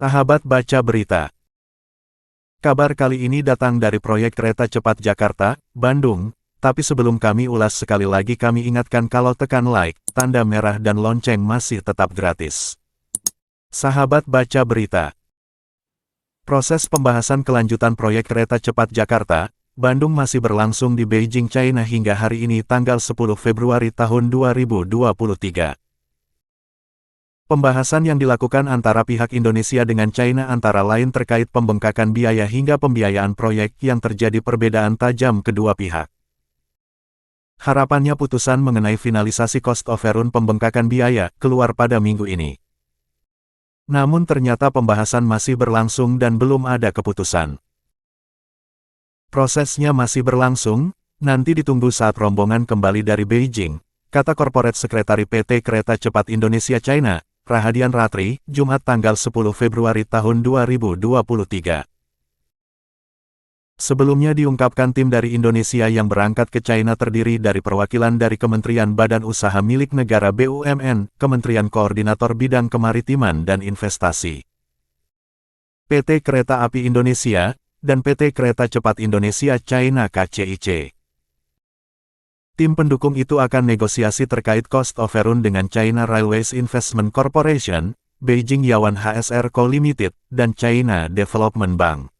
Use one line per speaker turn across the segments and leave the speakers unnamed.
Sahabat baca berita. Kabar kali ini datang dari proyek kereta cepat Jakarta, Bandung, tapi sebelum kami ulas sekali lagi kami ingatkan kalau tekan like, tanda merah dan lonceng masih tetap gratis. Sahabat baca berita. Proses pembahasan kelanjutan proyek kereta cepat Jakarta, Bandung masih berlangsung di Beijing, China hingga hari ini tanggal 10 Februari tahun 2023. Pembahasan yang dilakukan antara pihak Indonesia dengan China antara lain terkait pembengkakan biaya hingga pembiayaan proyek yang terjadi perbedaan tajam kedua pihak. Harapannya putusan mengenai finalisasi cost overrun pembengkakan biaya keluar pada minggu ini. Namun ternyata pembahasan masih berlangsung dan belum ada keputusan. Prosesnya masih berlangsung, nanti ditunggu saat rombongan kembali dari Beijing, kata Corporate Sekretari PT Kereta Cepat Indonesia China, Rahadian Ratri, Jumat tanggal 10 Februari tahun 2023. Sebelumnya diungkapkan tim dari Indonesia yang berangkat ke China terdiri dari perwakilan dari Kementerian Badan Usaha Milik Negara BUMN, Kementerian Koordinator Bidang Kemaritiman dan Investasi, PT Kereta Api Indonesia, dan PT Kereta Cepat Indonesia China KCIC. Tim pendukung itu akan negosiasi terkait cost overrun dengan China Railways Investment Corporation, Beijing Yawan HSR Co Limited, dan China Development Bank,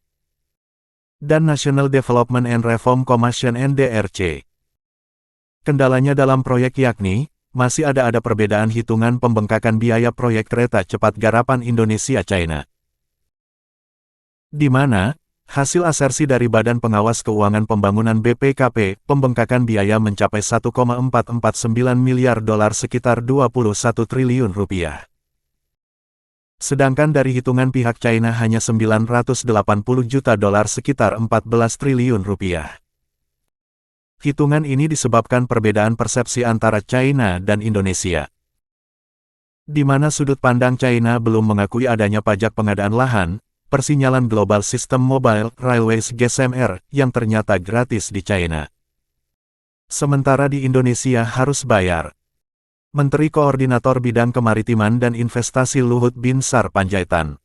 dan National Development and Reform Commission NDRC. Kendalanya dalam proyek yakni, masih ada perbedaan hitungan pembengkakan biaya proyek kereta cepat garapan Indonesia-China. Di mana, hasil asersi dari Badan Pengawas Keuangan Pembangunan BPKP, pembengkakan biaya mencapai 1,449 miliar dolar sekitar 21 triliun rupiah. Sedangkan dari hitungan pihak China hanya 980 juta dolar sekitar 14 triliun rupiah. Hitungan ini disebabkan perbedaan persepsi antara China dan Indonesia, di mana sudut pandang China belum mengakui adanya pajak pengadaan lahan, persinyalan Global System Mobile Railways GSMR, yang ternyata gratis di China. Sementara di Indonesia harus bayar. Menteri Koordinator Bidang Kemaritiman dan Investasi Luhut Binsar Panjaitan,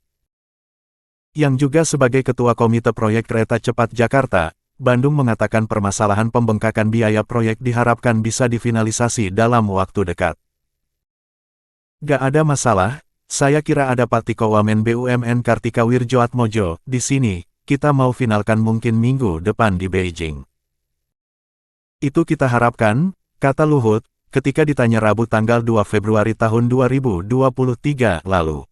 yang juga sebagai Ketua Komite Proyek Kereta Cepat Jakarta, Bandung mengatakan permasalahan pembengkakan biaya proyek diharapkan bisa difinalisasi dalam waktu dekat. Gak ada masalah. Saya kira ada Pak Tiko Wamen BUMN Kartika Wirjoatmojo, di sini, kita mau finalkan mungkin minggu depan di Beijing. Itu kita harapkan, kata Luhut, ketika ditanya Rabu tanggal 2 Februari tahun 2023 lalu.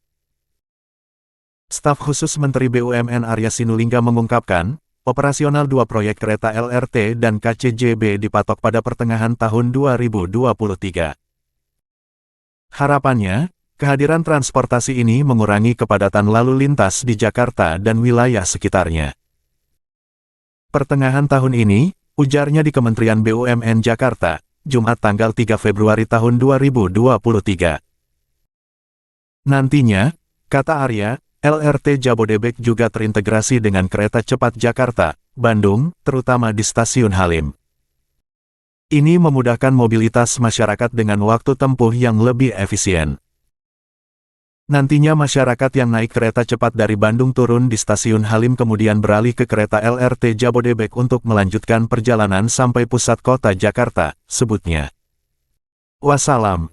Staf khusus Menteri BUMN Arya Sinulinga mengungkapkan, operasional dua proyek kereta LRT dan KCJB dipatok pada pertengahan tahun 2023. Harapannya, kehadiran transportasi ini mengurangi kepadatan lalu lintas di Jakarta dan wilayah sekitarnya. Pertengahan tahun ini, ujarnya di Kementerian BUMN Jakarta, Jumat tanggal 3 Februari tahun 2023. Nantinya, kata Arya, LRT Jabodebek juga terintegrasi dengan kereta cepat Jakarta, Bandung, terutama di Stasiun Halim. Ini memudahkan mobilitas masyarakat dengan waktu tempuh yang lebih efisien. Nantinya masyarakat yang naik kereta cepat dari Bandung turun di Stasiun Halim kemudian beralih ke kereta LRT Jabodebek untuk melanjutkan perjalanan sampai pusat kota Jakarta, sebutnya. Wassalam.